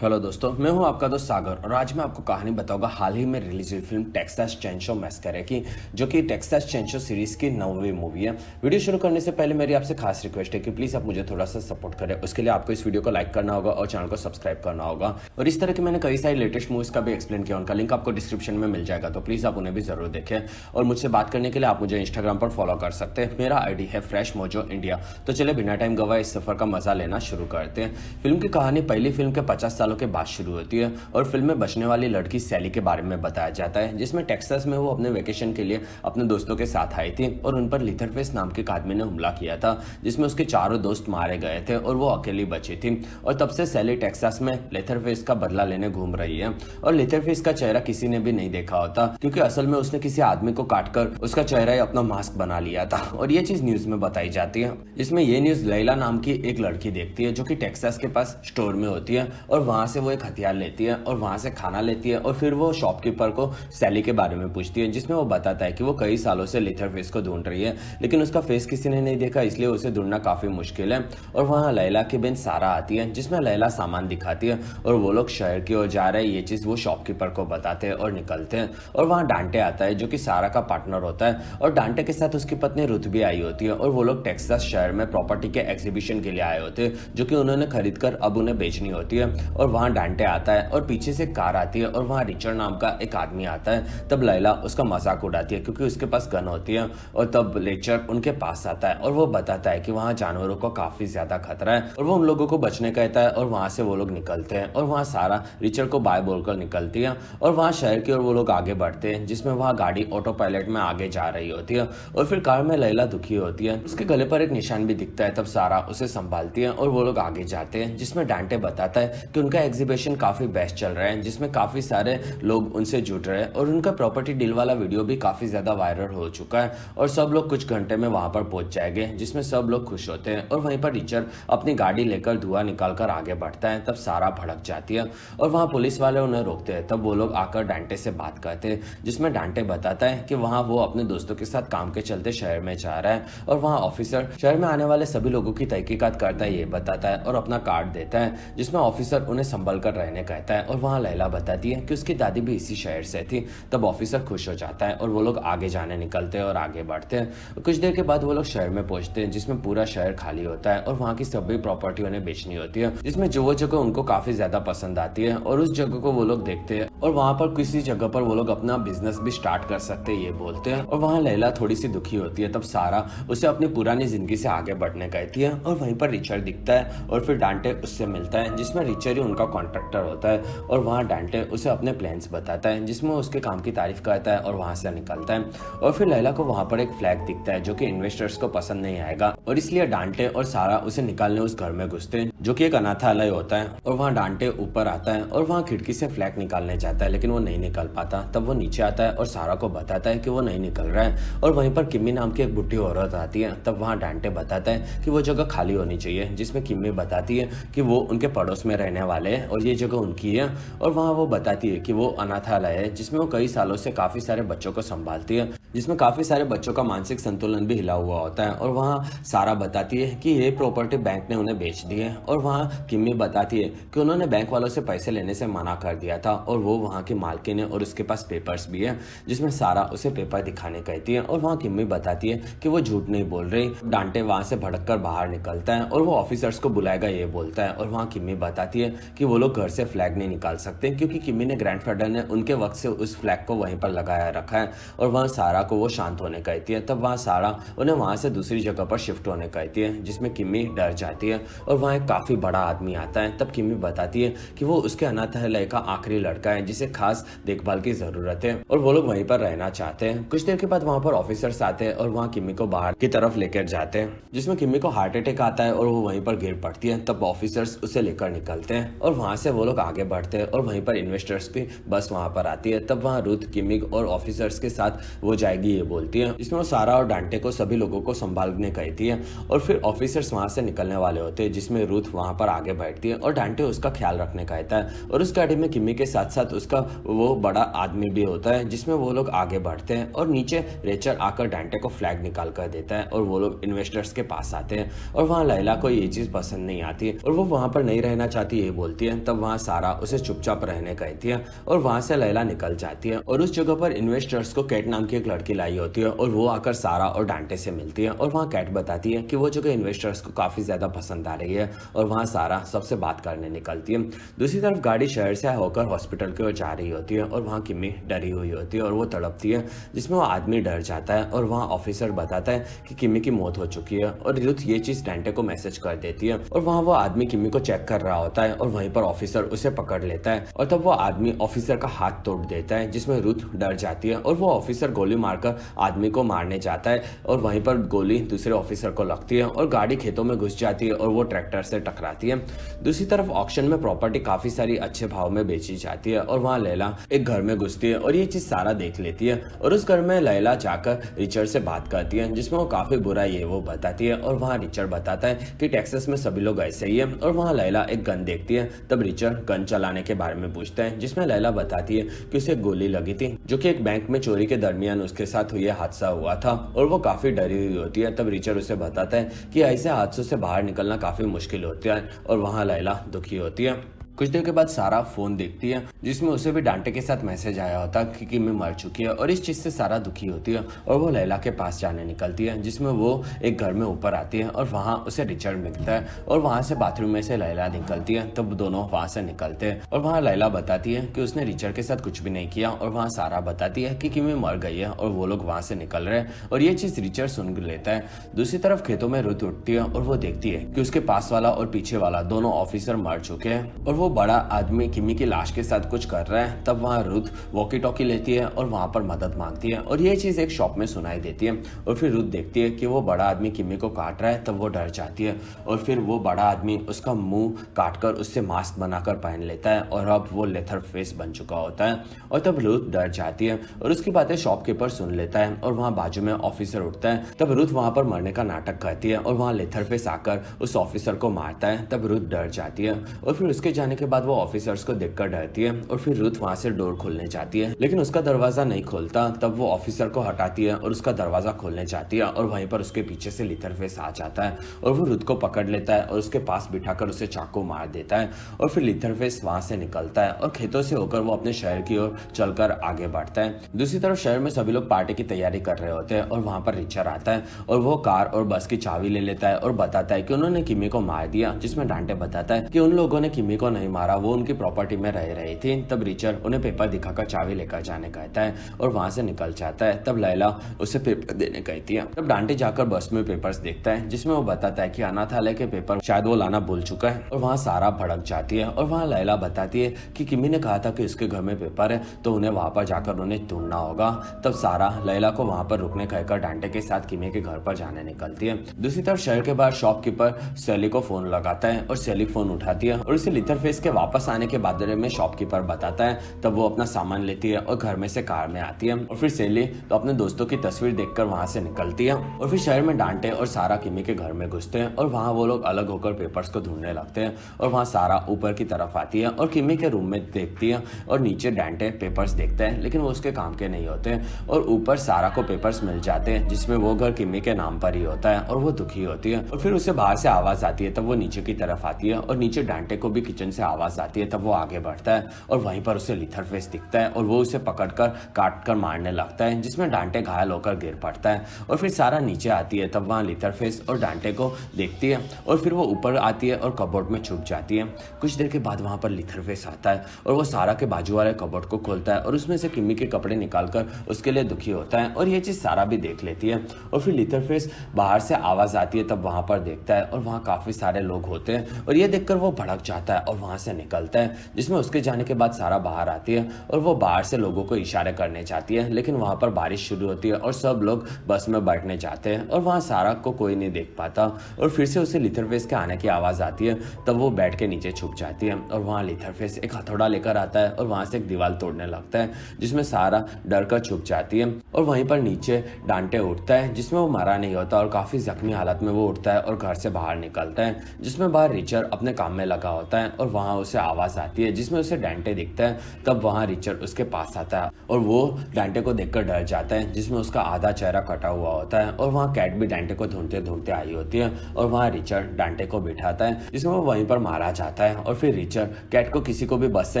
Hello दोस्तों, मैं हूं आपका दोस्त सागर और आज मैं आपको कहानी बताऊंगा हाल ही में रिलीज हुई फिल्म टेक्सास चेनसो मैसेकर की, जो कि टेक्सास चेनसो सीरीज की 9वीं मूवी है। वीडियो शुरू करने से पहले मेरी आपसे खास रिक्वेस्ट है कि प्लीज़ आप मुझे थोड़ा सा सपोर्ट करें। उसके लिए आपको इस वीडियो को लाइक करना होगा और चैनल को सब्सक्राइब करना होगा। और इस तरह की मैंने कई सारी लेटेस्ट मूवीज़ का भी एक्सप्लेन किया, उनका लिंक आपको डिस्क्रिप्शन में मिल जाएगा, तो प्लीज़ आप उन्हें भी ज़रूर देखें। और मुझसे बात करने के लिए आप मुझे इंस्टाग्राम पर फॉलो कर सकते हैं। मेरा ID है फ्रेश मोजो इंडिया। तो चलिए बिना टाइम गवाए इस सफ़र का मजा लेना शुरू करते हैं। फिल्म की कहानी पहली फिल्म के 50 सालों के बाद शुरू होती है और फिल्म में बचने वाली लड़की सैली के बारे में बताया जाता है, जिसमें टेक्सास में वो अपने वेकेशन के लिए अपने दोस्तों के साथ आई थी और उन पर लीथरफेस नाम के एक आदमी ने हमला किया था, जिसमें उसके चारों दोस्त मारे गए थे और वो अकेली बची थी। और तब से सैली टेक्सास में लीथरफेस का बदला लेने घूम रही है और लीथरफेस का चेहरा किसी ने भी नहीं देखा होता, क्योंकि असल में उसने किसी आदमी को काटकर उसका चेहरा ही अपना मास्क बना लिया था। और ये चीज न्यूज में बताई जाती है, जिसमें ये न्यूज लैला नाम की एक लड़की देखती है, जो कि टेक्सास के पास स्टोर में होती है और वहां से वो एक हथियार लेती है और वहां से खाना लेती है और फिर वो शॉपकीपर को सैली के बारे में पूछती है, जिसमें वो बताता है कि वो कई सालों से लीथरफेस को ढूंढ रही है, लेकिन उसका फेस किसी ने नहीं देखा, इसलिए उसे ढूंढना काफी मुश्किल है। और वहां लैला की बहन सारा आती है, जिसमें लैला सामान दिखाती है और वो लोग शहर की ओर जा रहे हैं। ये चीज वो शॉपकीपर को बताते हैं और निकलते हैं। और वहां डांटे आता है, जो कि सारा का पार्टनर होता है, और डांटे के साथ उसकी पत्नी रुथ भी आई होती है। और वो लोग टेक्सास शहर में प्रॉपर्टी के एग्जीबिशन के लिए आए होते हैं, जो कि उन्होंने खरीद कर अब उन्हें बेचनी होती है। और वहां डांटे आता है और पीछे से कार आती है और वहां रिचर्ड नाम का एक आदमी आता है। तब लैला उसका मजाक उड़ाती है, क्योंकि उसके पास गन होती है। और तब रिचर्ड उनके पास आता है और वो बताता है कि वहां जानवरों को काफी ज्यादा खतरा है और वो उन लोगों को बचने कहता है। और वहां से वो लोग निकलते हैं और वहां सारा रिचर्ड को बाय बोलकर निकलती है और वहां शहर की ओर वो लोग आगे बढ़ते हैं, जिसमें वहां गाड़ी ऑटो पायलट में आगे जा रही होती है। और फिर कार में लैला दुखी होती है, उसके गले पर एक निशान भी दिखता है। तब सारा उसे संभालती है और वो लोग आगे जाते हैं, जिसमें डांटे बताता है कि उनका एग्जीबिशन काफी बेस्ट चल रहा है, जिसमें काफी सारे लोग उनसे जुड़ रहे हैं और उनका प्रॉपर्टी डील वाला वीडियो भी काफी ज्यादा वायरल हो चुका है। और सब लोग कुछ घंटे में वहां पर पहुंच जाएंगे, जिसमें सब लोग खुश होते हैं। और वहीं पर रिचर्ड अपनी गाड़ी लेकर धुआं निकालकर आगे बढ़ता है। तब सारा भड़क जाती है और वहां पुलिस वाले उन्हें रोकते हैं। तब वो लोग आकर डांटे से बात करते हैं, जिसमें डांटे बताता है कि वहां वो अपने दोस्तों के साथ काम के चलते शहर में जा रहा है। और वहां ऑफिसर शहर में आने वाले सभी लोगों की तहकीकात करता है, ये बताता है और अपना कार्ड देता है, जिसमें ऑफिसर उन्हें संभल कर रहने कहता है। और वहां लैला बताती है कि उसकी दादी भी इसी शहर से थी। तब ऑफिसर खुश हो जाता है और वो लोग आगे जाने निकलते हैं और आगे बढ़ते हैं। कुछ देर के बाद वो लोग शहर में पहुंचते हैं, जिसमें पूरा शहर खाली होता है और वहां की सभी प्रॉपर्टी उन्हें बेचनी होती है, जिसमें जो वो जगह उनको काफी ज्यादा पसंद आती है और उस जगह को वो लोग देखते हैं और वहां पर किसी जगह पर वो लोग अपना बिजनेस भी स्टार्ट कर सकते हैं, ये बोलते हैं। और वहां लैला थोड़ी सी दुखी होती है। तब सारा उसे अपनी पुरानी जिंदगी से आगे बढ़ने कहती है और वहीं पर रिचर्ड दिखता है और फिर डांटे उससे मिलता है, जिसमें रिचर्ड ही उनका कॉन्ट्रैक्टर होता है। और वहां डांटे उसे अपने प्लान्स बताता है, जिसमें उसके काम की तारीफ करता है और वहां से निकलता है। और फिर लैला को वहां पर एक फ्लैग दिखता है, जो कि इन्वेस्टर्स को पसंद नहीं आएगा और इसलिए डांटे और सारा उसे निकालने उस घर में घुसते हैं, जो कि एक अनाथालय होता है। और वहां डांटे ऊपर आता है और वहां खिड़की से फ्लैग निकालने जाता है, लेकिन वो नहीं निकल पाता। तब वो नीचे आता है और सारा को बताता है कि वो नहीं निकल रहा है। और वहीं पर किम्मी नाम की एक बुढ़ी औरत आती है। तब वहां डांटे बताता है कि वो जगह खाली होनी चाहिए, जिसमें किम्मी बताती है कि वो उनके पड़ोस में रहने वाले हैं और ये जगह उनकी है। और वहां वो बताती है कि वो अनाथालय है, जिसमें वो कई सालों से काफी सारे बच्चों को संभालती है, जिसमें काफी सारे बच्चों का मानसिक संतुलन भी हिला हुआ होता है। और वहां सारा बताती है कि ये प्रॉपर्टी बैंक ने उन्हें बेच दी है। और वहां किम्मी बताती है कि उन्होंने बैंक वालों से पैसे लेने से मना कर दिया था और वो वहां की मालकिन है और उसके पास पेपर्स भी है, जिसमें सारा उसे पेपर दिखाने कहती है। और वहां किम्मी बताती है कि वो झूठ नहीं बोल रही। डांटे वहां से भड़क कर बाहर निकलता है और वो ऑफिसर्स को बुलाएगा, ये बोलता है। और वहां किम्मी बताती है कि वो लोग घर से फ्लैग नहीं निकाल सकते, क्योंकि किम्मी ने ग्रैंडफादर ने उनके वक्त से उस फ्लैग को वहीं पर लगाया रखा है। और वहां सारा को वो शांत होने कहती है। तब वहां सारा उन्हें वहां से दूसरी जगह पर शिफ्ट होने कहती है, जिसमें किम्मी डर जाती है। और वहां एक काफी बड़ा आदमी आता है। तब किम्मी बताती है कि वो उसके अनाथालय का आखिरी लड़का है, जिसे खास देखभाल की जरूरत है और वो लोग वहीं पर रहना चाहते हैं। कुछ देर के बाद वहां पर ऑफिसर्स आते हैं और वहां किम्मी को बाहर की तरफ लेकर जाते हैं, जिसमें किम्मी को हार्ट अटैक आता है और वो वहीं पर गिर पड़ती है। तब ऑफिसर्स उसे लेकर निकलते हैं और वहां से वो लोग आगे बढ़ते हैं और वहीं पर इन्वेस्टर्स की बस वहां पर आती है। तब वहां रुथ किम्मी और ऑफिसर्स के साथ वो जाएगी, ये बोलती है, जिसमें वो सारा और डांटे को सभी लोगों को संभालने कहती है। और फिर ऑफिसर्स वहां से निकलने वाले होते हैं, जिसमें रुथ वहां पर आगे बैठती है और डांटे उसका ख्याल रखने कहता है। और उस गाड़ी में किम्मी के साथ साथ उसका वो बड़ा आदमी भी होता है, जिसमें वो लोग आगे बढ़ते हैं और नीचे रेचल आकर डांटे को फ्लैग निकाल कर देता है और वो लोग इन्वेस्टर्स के पास आते हैं और वहाँ लैला को ये चीज़ पसंद नहीं आती और वो वहाँ पर नहीं रहना चाहती ये बोलती है। तब वहाँ सारा उसे चुपचाप रहने कहती है और वहाँ से लैला निकल जाती है और उस जगह पर इन्वेस्टर्स को कैट नाम की एक लड़की लाई होती है और वो आकर सारा और डांटे से मिलती है और वहाँ कैट बताती है कि वो जगह इन्वेस्टर्स को काफ़ी ज़्यादा पसंद आ रही है और वहाँ सारा सबसे बात करने निकलती है। दूसरी तरफ गाड़ी शहर से होकर हॉस्पिटल की ओर जा रही होती है और वहाँ किमी डरी हुई होती है और वो तड़पती है, जिसमें वो आदमी डर जाता है और वहाँ ऑफिसर बताता है कि किमी की मौत हो चुकी है और रुथ ये चीज़ डांटे को मैसेज कर देती है और वहाँ वो आदमी किमी को चेक कर रहा होता है और वहीं पर ऑफिसर उसे पकड़ लेता है और तब वो आदमी ऑफिसर का हाथ तोड़ देता है, जिसमें रुथ डर जाती है और वो ऑफिसर गोली मारकर आदमी को मारने जाता है और वहीं पर गोली दूसरे ऑफिसर को लगती है और गाड़ी खेतों में घुस जाती है और वो ट्रैक्टर से टकराती है। दूसरी तरफ ऑक्शन में प्रॉपर्टी काफी सारी अच्छे भाव में बेची जाती है और वहाँ लैला एक घर में घुसती है और ये चीज सारा देख लेती है और उस घर में लैला जाकर रिचर्ड से बात करती है, जिसमें वो काफी बुरा ये वो बताती है और वहाँ रिचर्ड बताता है कि टेक्सास में सभी लोग ऐसे ही है और वहाँ लैला एक गन देखती है। तब रिचर्ड गन चलाने के बारे में पूछता है, जिसमें लैला बताती है कि उसे गोली लगी थी, जो कि एक बैंक में चोरी के दरमियान उसके साथ हुई हादसा हुआ था और वो काफी डरी हुई होती है। तब रिचर्ड उसे बताता है कि ऐसे हादसों से बाहर निकलना काफी मुश्किल होता है और वहाँ लैला दुखी होती है। कुछ देर के बाद सारा फोन देखती है, जिसमें उसे भी डांटे के साथ मैसेज आया होता है कि किमी मर चुकी है और इस चीज से सारा दुखी होती है और वो लैला के पास जाने निकलती है, जिसमें वो एक घर में ऊपर आती है और वहाँ उसे रिचर्ड मिलता है और वहाँ से बाथरूम में से लैला निकलती है। तब दोनों वहाँ से निकलते हैं और वहाँ लैला बताती है कि उसने रिचर्ड के साथ कुछ भी नहीं किया और वहाँ सारा बताती है कि किमी मर गई है और वो लोग वहाँ से निकल रहे हैं और ये चीज रिचर्ड सुन लेता है। दूसरी तरफ खेतों में रुथ उठती है और वो देखती है कि उसके पास वाला और पीछे वाला दोनों ऑफिसर मर चुके हैं और वो बड़ा आदमी किमी की लाश के साथ कुछ कर रहा है। तब वहाँ रुथ वॉकी टॉकी लेती है और वहाँ पर मदद मांगती है और ये चीज एक शॉप में सुनाई देती है और फिर रुथ देखती है कि वो बड़ा आदमी किमी को काट रहा है। तब वो डर जाती है और फिर वो बड़ा आदमी उसका मुंह काटकर उससे मास्क बनाकर पहन लेता है और अब वो लेथर फेस बन चुका होता है और तब रुथ डर जाती है और उसकी बातें शॉपकीपर सुन लेता है और वहाँ बाजू में ऑफिसर उठता है। तब रुथ वहाँ पर मरने का नाटक करती है और वहाँ लेथर फेस आकर उस ऑफिसर को मारता है। तब रुथ डर जाती है और फिर उसके जाने के बाद वो ऑफिसर्स को देखकर डरती है और फिर रुथ वहां से डोर खोलने जाती है, लेकिन उसका दरवाजा नहीं खोलता। तब वो ऑफिसर को हटाती है और उसका दरवाजा खोलने जाती है और वहीं पर उसके पीछे से लिथरफेस आ जाता है और वो रुथ को पकड़ लेता है और उसके पास बिठाकर उसे चाकू मार देता है और फिर लिथरफेस वहां से निकलता है और खेतों से होकर वो अपने शहर की ओर चलकर आगे बढ़ता है। दूसरी तरफ शहर में सभी लोग पार्टी की तैयारी कर रहे होते हैं और वहां पर रिचर्ड आता है और वो कार और बस की चाबी ले लेता है और बताता है कि उन्होंने किमी को मार दिया, जिसमें डांटे बताता है कि उन लोगों ने किमी को नहीं मारा, वो उनकी प्रॉपर्टी में रह रही थी। तब रिचर्ड उन्हें पेपर दिखाकर चाबी लेकर जाने कहता है और वहां से निकल जाता है। तब लैला उसे पेपर देने कहती है। तब डांटे जाकर बस में पेपर्स देखता है, जिसमें वो बताता है कि अनाथालय के पेपर शायद वो लाना भूल चुका है और वहाँ सारा भड़क जाती है और वहाँ लैला बताती है कि किमी ने कहा था कि उसके घर में पेपर है तो उन्हें वहां पर जाकर उन्हें ढूंढना होगा। तब सारा लैला को वहां पर रुकने कहकर डांटे के साथ किमी के घर पर जाने निकलती है। दूसरी तरफ शहर के बाहर शॉपकीपर सैली को फोन लगाता है और सैली फोन उठाती है और उसे लिथरफेस के वापस आने के बारे में शॉपकीपर बताता है। तब वो अपना सामान लेती है और घर में से कार में आती है और फिर सैली तो अपने दोस्तों की तस्वीर देखकर वहां से निकलती है और फिर शहर में डांटे और सारा किमी के घर में घुसते हैं और वहां वो लोग अलग होकर पेपर्स को ढूंढने लगते हैं और वहां सारा ऊपर की तरफ आती है और किमी के रूम में देखती है और नीचे डांटे पेपर्स देखते हैं, लेकिन वो उसके काम के नहीं होते और ऊपर सारा को पेपर्स मिल जाते हैं, जिसमें वो घर किमी के नाम पर ही होता है और वो दुखी होती है और फिर उसे बाहर से आवाज आती है। तब वो नीचे की तरफ आती है और नीचे डांटे को भी किचन से आवाज आती है। तब वो आगे बढ़ता है और वहीं पर उसे लिथरफेस दिखता है और वो उसे पकड़कर काटकर मारने लगता है, जिसमें डांटे घायल होकर गिर पड़ता है और फिर सारा नीचे आती है। तब वहाँ लिथरफेस और डांटे को देखती है और फिर वो ऊपर आती है और कबोर्ड में छुप जाती है। कुछ देर के बाद वहाँ पर लिथरफेस आता है और वो सारा के बाजू वाले कबोर्ड को खोलता है और उसमें से किमी के कपड़े निकालकर उसके लिए दुखी होता है और ये चीज सारा भी देख लेती है और फिर लिथरफेस बाहर से आवाज आती है। तब वहां पर देखता है और वहां काफी सारे लोग होते हैं और ये देखकर वो भड़क जाता है और वहां से निकलता है, जिसमें उसके जाने के बाद सारा बाहर आती है और वो बाहर से लोगों को इशारे करने चाहती है, लेकिन वहां पर बारिश शुरू होती है और सब लोग बस में बैठने जाते हैं और वहां सारा को कोई नहीं देख पाता और फिर से उसे लिथरफेस के आने की आवाज आती है। तब वो बैठ के नीचे छुप जाती है और वहां लिथरफेस एक हथौड़ा लेकर आता है और वहां से एक दीवार तोड़ने लगता है, जिसमें सारा डर कर छुप जाती है और वहीं पर नीचे डांटे उठता है, जिसमें वो मरा नहीं होता और काफी जख्मी हालत में वो उठता है और घर से बाहर निकलता है, जिसमें बाहर रिचर्ड अपने काम में लगा होता है और वहाँ उसे आवाज आती है जिसमें उसे डांटे दिखता है। तब वहाँ रिचर्ड उसके पास आता है और वो डांटे को देखकर डर जाता है जिसमें उसका आधा चेहरा कटा हुआ होता है। और वहाँ कैट भी डांटे को ढूंढते ढूंढते आई होती है और वहाँ रिचर्ड डांटे को बिठाता है जिसमें वो वहीं पर मारा जाता है। और फिर रिचर्ड कैट को किसी को भी बस से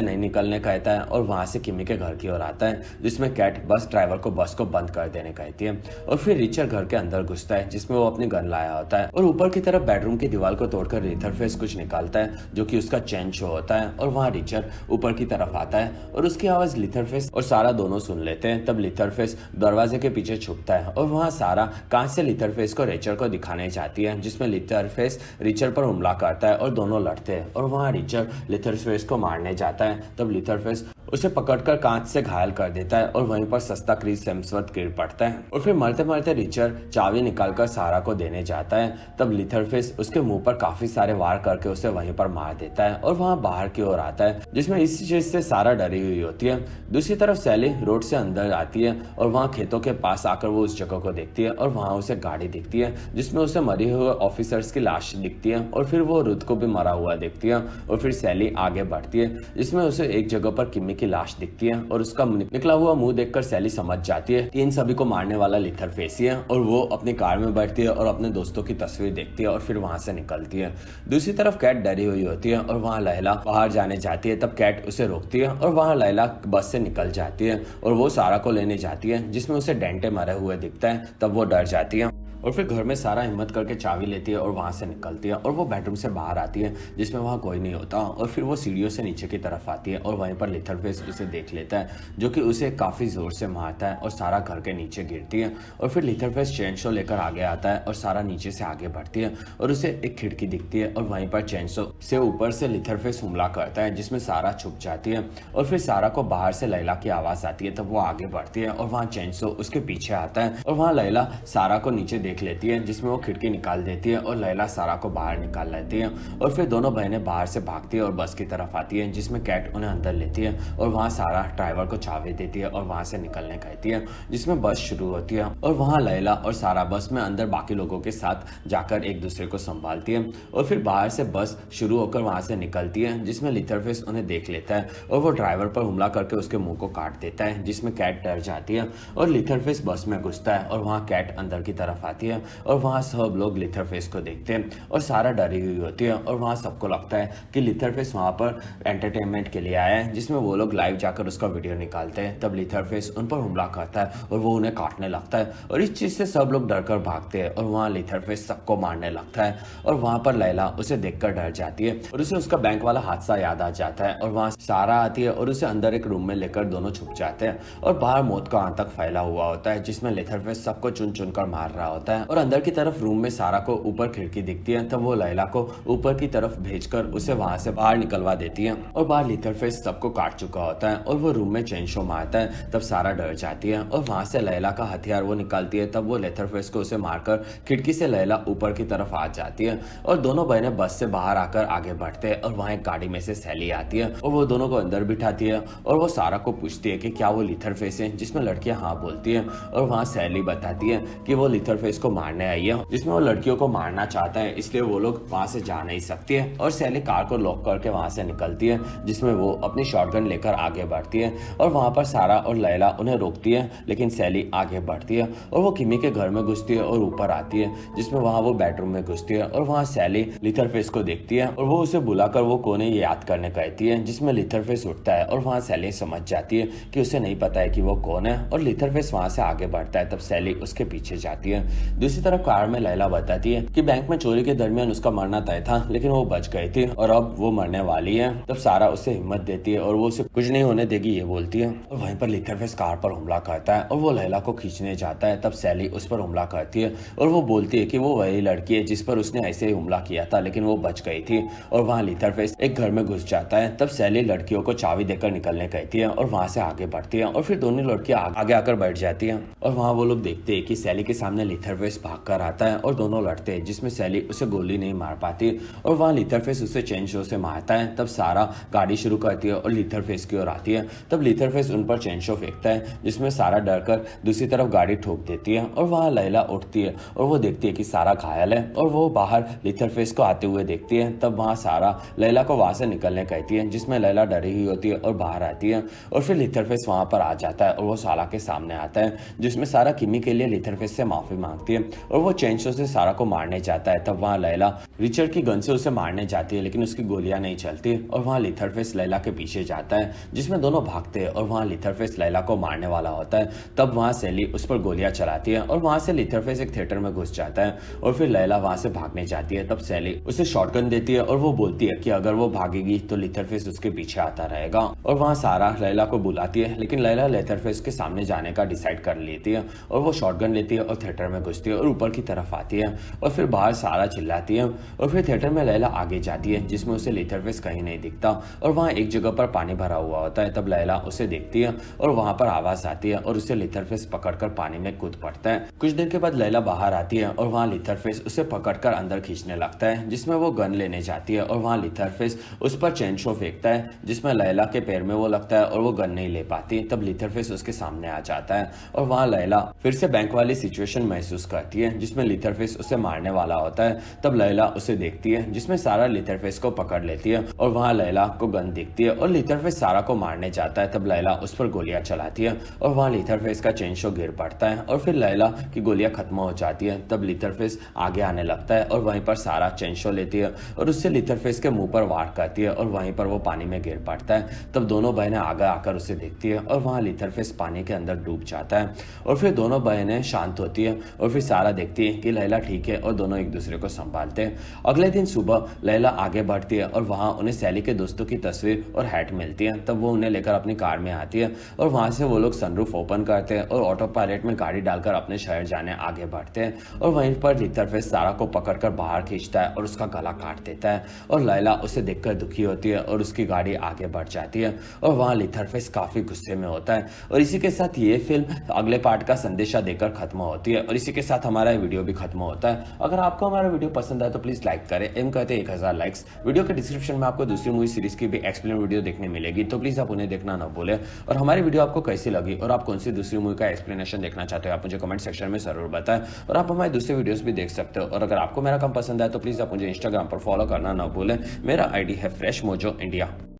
नहीं निकलने कहता है और वहाँ से किमी के घर की ओर आता है जिसमें कैट बस ड्राइवर को बस को बंद कर देने कहती है। और फिर रिचर्ड घर के अंदर घुसता है जिसमें वो अपनी गन लाया होता है और ऊपर की तरफ बेडरूम की दीवार को तोड़कर लीथरफेस कुछ निकालता है जो कि उसका चैन शो होता है। और वहाँ रिचर्ड ऊपर की तरफ आता है और उसकी आवाज लीथरफेस और सारा दोनों सुन लेते हैं। तब लीथरफेस दरवाजे के पीछे छुपता है और वहाँ सारा कांच से लीथरफेस को रिचर्ड को दिखाने जाती है जिसमें लीथरफेस रिचर्ड पर हमला करता है और दोनों लड़ते हैं। और वहाँ रिचर्ड लीथरफेस को मारने जाता है। तब लीथरफेस उसे पकड़कर कांच से घायल कर देता है और वहीं पर सस्ता क्रिस हेम्सवर्थ गिर पड़ता है। और फिर मरते मरते रिचर्ड चाबी निकालकर सारा को देने जाता है। तब लीथरफेस उसके मुंह पर काफी सारे वार करके उसे वहीं पर मार देता है और वहां बाहर की ओर आता है जिसमें इस चीज से सारा डरी हुई होती है। दूसरी तरफ सैली रोड से अंदर आती है और वहां खेतों के पास आकर वो उस जगह को देखती है और वहां उसे गाड़ी दिखती है जिसमें उसे मरे हुए ऑफिसर्स की लाश दिखती है। और फिर वो रुद को भी मरा हुआ देखती है। और फिर सैली आगे बढ़ती है जिसमें उसे एक जगह पर किमी की लाश दिखती है और उसका निकला हुआ मुंह देखकर सैली समझ जाती है कि इन सभी को मारने वाला लीथरफेस ही है। और वो अपनी कार में बैठती है और अपने दोस्तों की तस्वीर देखती है और फिर वहां से निकलती है। दूसरी तरफ कैट डरी हुई होती है और वहां लैला बाहर जाने जाती है। तब कैट उसे रोकती है और वहां लैला बस से निकल जाती है और वो सारा को लेने जाती है जिसमें उसे डेंटे मरे हुए दिखता है। तब वो डर जाती है और फिर घर में सारा हिम्मत करके चाबी लेती है और वहां से निकलती है और वो बेडरूम से बाहर आती है जिसमें वहां कोई नहीं होता। और फिर वो सीढ़ियों से नीचे की तरफ आती है और वहीं पर लीथरफेस उसे देख लेता है जो कि उसे काफी जोर से मारता है और सारा घर के नीचे गिरती है। और फिर लीथरफेस चेनसो लेकर आगे आता है और सारा नीचे से आगे बढ़ती है और उसे एक खिड़की दिखती है और वहीं पर चेनसो से ऊपर से लीथरफेस हमला करता है जिसमें सारा छुप जाती है। और फिर सारा को बाहर से लैला की आवाज आती है। तब वो आगे बढ़ती है और वहाँ चेनसो उसके पीछे आता है और वहाँ लैला सारा को नीचे देख लेती है जिसमें वो खिड़की निकाल देती है और लैला सारा को बाहर निकाल लेती है। और फिर दोनों बहनें बाहर से भागती है और बस की तरफ आती है जिसमें कैट उन्हें अंदर लेती है और वहाँ सारा ड्राइवर को चाबी देती है और वहाँ से निकलने कहती है जिसमें बस शुरू होती है। और वहाँ लैला और सारा बस में अंदर बाकी लोगों के साथ जाकर एक दूसरे को संभालती है। और फिर बाहर से बस शुरू होकर वहाँ से निकलती है जिसमें लीथरफेस उन्हें देख लेता है और वो ड्राइवर पर हमला करके उसके मुंह को काट देता है जिसमें कैट डर जाती है और लीथरफेस बस में घुसता है और वहाँ कैट अंदर की तरफ आती है और वहाँ सब लोग लीथरफेस को देखते हैं और सारा डरी हुई होती है। और वहाँ सबको लगता है कि लीथरफेस वहाँ पर एंटरटेनमेंट के लिए आया है जिसमें वो लोग लाइव जाकर उसका वीडियो निकालते हैं। तब लीथरफेस उन पर हमला करता है और वो उन्हें काटने लगता है और इस चीज से सब लोग डरकर भागते हैं और वहाँ लीथरफेस सबको मारने लगता है। और वहाँ पर लैला उसे देखकर डर जाती है और उसे उसका बैंक वाला हादसा याद आ जाता है। और वहाँ सारा आती है और उसे अंदर एक रूम में लेकर दोनों छुप जाते हैं और बाहर मौत का आतंक फैला हुआ होता है जिसमें लीथरफेस सबको चुन चुन कर मार रहा होता है। और अंदर की तरफ रूम में सारा को ऊपर खिड़की दिखती है। तब वो लैला को ऊपर की तरफ भेजकर उसे वहां से बाहर निकलवा देती है और बाहर लीथरफेस सबको काट चुका होता है और वो रूम में चेनसो मारता है। तब सारा डर जाती है और वहां से लैला का हथियार वो निकालती है। तब वो लीथरफेस को उसे मारकर खिड़की से लैला ऊपर की तरफ आ जाती है और दोनों बहनें बस से बाहर आकर आगे बढ़ते हैं। और वहां एक गाड़ी में से सैली आती है और वो दोनों को अंदर बिठाती है और वो सारा को पूछती है कि क्या वो लीथरफेस है, जिसमें लड़कियां हाँ बोलती है। और वहां सैली बताती है कि वो लीथरफेस को मारने आई है जिसमें वो लड़कियों को मारना चाहता है, इसलिए वो लोग वहां से जा नहीं सकती है। और सैली कार को लॉक करके वहां से निकलती है जिसमें वो अपनी शॉटगन लेकर आगे बढ़ती है। और वहां पर सारा और लैला उन्हें रोकती है लेकिन सैली आगे बढ़ती है और वो किमी के घर में घुसती है और ऊपर आती है जिसमें वहां वो बेडरूम में घुसती है और वहां सैली लीथरफेस को देखती है और वो उसे बुलाकर वो कोने याद करने कहती है जिसमें लीथरफेस उठता है। और वहां सैली समझ जाती है कि उसे नहीं पता है कि वो कौन है और लीथरफेस वहां से आगे बढ़ता है। तब सैली उसके पीछे जाती है। दूसरी तरफ कार में लैला बताती है कि बैंक में चोरी के दरमियान उसका मरना तय था लेकिन वो बच गई थी और अब वो मरने वाली है। तब सारा उसे हिम्मत देती है और वो उसे कुछ नहीं होने देगी ये बोलती है। और वहीं पर लीथरफेस कार पर हमला करता है और वो लैला को खींचने जाता है। तब सैली उस पर हमला करती है और वो बोलती है कि वो वही लड़की है जिस पर उसने ऐसे ही हमला किया था लेकिन वो बच गई थी। और वहाँ लीथरफेस एक घर में घुस जाता है। तब सैली लड़कियों को चाबी देकर निकलने कहती है और वहां से आगे बढ़ती है और फिर दोनों लड़कियां आगे आकर बैठ जाती हैं। और वहाँ वो लोग देखते हैं कि सैली के सामने लीथरफेस लीथरफेस भागकर आता है और दोनों लड़ते हैं, जिसमें सैली उसे गोली नहीं मार पाती और वहाँ लीथरफेस उसे चेनशो से मारता है। तब सारा गाड़ी शुरू करती है और लीथरफेस की ओर आती है। तब लीथरफेस उन पर चेनशो फेंकता है, जिसमें सारा डरकर दूसरी तरफ गाड़ी ठोक देती है और वहाँ लैला उठती है और वो देखती है कि सारा घायल है और वो बाहर लीथरफेस को आते हुए देखती है। तब वहाँ सारा लैला को वहाँ से निकलने कहती है, जिसमें लैला डरी हुई होती है और बाहर आती है और फिर लीथरफेस वहाँ पर आ जाता है और वो सारा के सामने आता है, जिसमें सारा किमी के लिए लीथरफेस से माफी मांगती है और वो चेनशो से सारा को मारने जाता है। तब वहाँ लैला रिचर्ड की गन से उसे मारने जाती है, लेकिन उसकी गोलियां नहीं चलती और वहाँ लीथरफेस लैला के पीछे जाता है, जिसमें दोनों भागते हैं और वहाँ लीथरफेस लैला को मारने वाला होता है। तब वहाँ सैली उस पर गोलियां चलाती है और वहाँ से लीथरफेस एक थिएटर में घुस जाता है और फिर लैला वहाँ से भागने जाती है। तब सैली उसे शॉटगन देती है और वो बोलती है कि अगर वो भागेगी तो लीथरफेस उसके पीछे आता रहेगा और वहाँ सारा लैला को बुलाती है, लेकिन लैला लीथरफेस के सामने जाने का डिसाइड कर लेती है और वो शॉटगन लेती है और थिएटर में घुसती है और ऊपर की तरफ आती है और फिर बाहर सारा चिल्लाती है और फिर थिएटर में लैला आगे जाती है, जिसमें उसे लीथरफेस कहीं नहीं दिखता और वहाँ एक जगह पर पानी भरा हुआ होता है। तब लैला उसे देखती है और वहाँ पर आवाज आती है और उसे लीथरफेस पकड़कर पानी में कूद पड़ता है। कुछ देर के बाद लैला बाहर आती है और वहाँ लीथरफेस उसे पकड़कर अंदर खींचने लगता है, जिसमें वो गन लेने जाती है और वहाँ लीथरफेस उस पर चेनशो फेंकता है, जिसमें लैला के पैर में वो लगता है और वो गन नहीं ले पाती। तब लीथरफेस उसके सामने आ जाता है और वहाँ लैला फिर से बैंक वाली सिचुएशन महसूस करती है, जिसमें लीथरफेस उसे मारने वाला होता है। तब लैला उसे देखती है, जिसमें सारा लीथरफेस को पकड़ लेती है और वहाँ लैला को गन दिखती है और लीथरफेस सारा को मारने जाता है। तब लैला उस पर गोलियां चलाती है और वहाँ लीथरफेस का चेनशो गिर पड़ता है और फिर लैला की गोलियां खत्म हो जाती है। तब लीथरफेस आगे आने लगता है और वहीं पर सारा चेनशो लेती है और उससे लीथरफेस के मुंह पर वार करती है और वहीं पर वो पानी में गिर पड़ता है। तब दोनों बहनें आगे आकर उसे देखती है और वहाँ लीथरफेस पानी के अंदर डूब जाता है और फिर दोनों बहनें शांत होती है और फिर सारा देखती है कि लैला ठीक है और दोनों एक दूसरे को संभालते हैं। अगले दिन सुबह लैला आगे बढ़ती है और वहाँ उन्हें सैली के दोस्तों की तस्वीर और हैट मिलती है। तब वो उन्हें लेकर अपनी कार में आती है और वहाँ से वो लोग सनरूफ ओपन करते हैं और ऑटो पायलट में गाड़ी डालकर अपने शहर जाने आगे बढ़ते हैं और वहीं पर लीथरफेस सारा को पकड़कर बाहर खींचता है और उसका गला काट देता है और लैला उसे देखकर दुखी होती है और उसकी गाड़ी आगे बढ़ जाती है और वहाँ लीथरफेस काफी गुस्से में होता है। और इसी के साथ ये फिल्म अगले पार्ट का संदेशा देकर खत्म होती है और इसी के साथ हमारा वीडियो भी खत्म होता है। अगर आपको हमारा वीडियो पसंद आए तो प्लीज लाइक करें, एम कहते हैं 1000 लाइक्स। वीडियो के डिस्क्रिप्शन में आपको दूसरी मूवी सीरीज की भी एक्सप्लेन वीडियो देखने मिलेगी, तो प्लीज आप उन्हें देखना ना भूलें। और हमारी वीडियो आपको कैसी लगी और आप कौन सी दूसरी मूवी का एक्सप्लेनेशन देखना चाहते हो आप मुझे कमेंट सेक्शन में जरूर बताएं और आप हमारे दूसरे वीडियोस भी देख सकते हो। और अगर आपको मेरा काम पसंद आए तो प्लीज आप मुझे इंस्टाग्राम पर फॉलो करना ना भूलें। मेरा आईडी है फ्रेश मोजो इंडिया।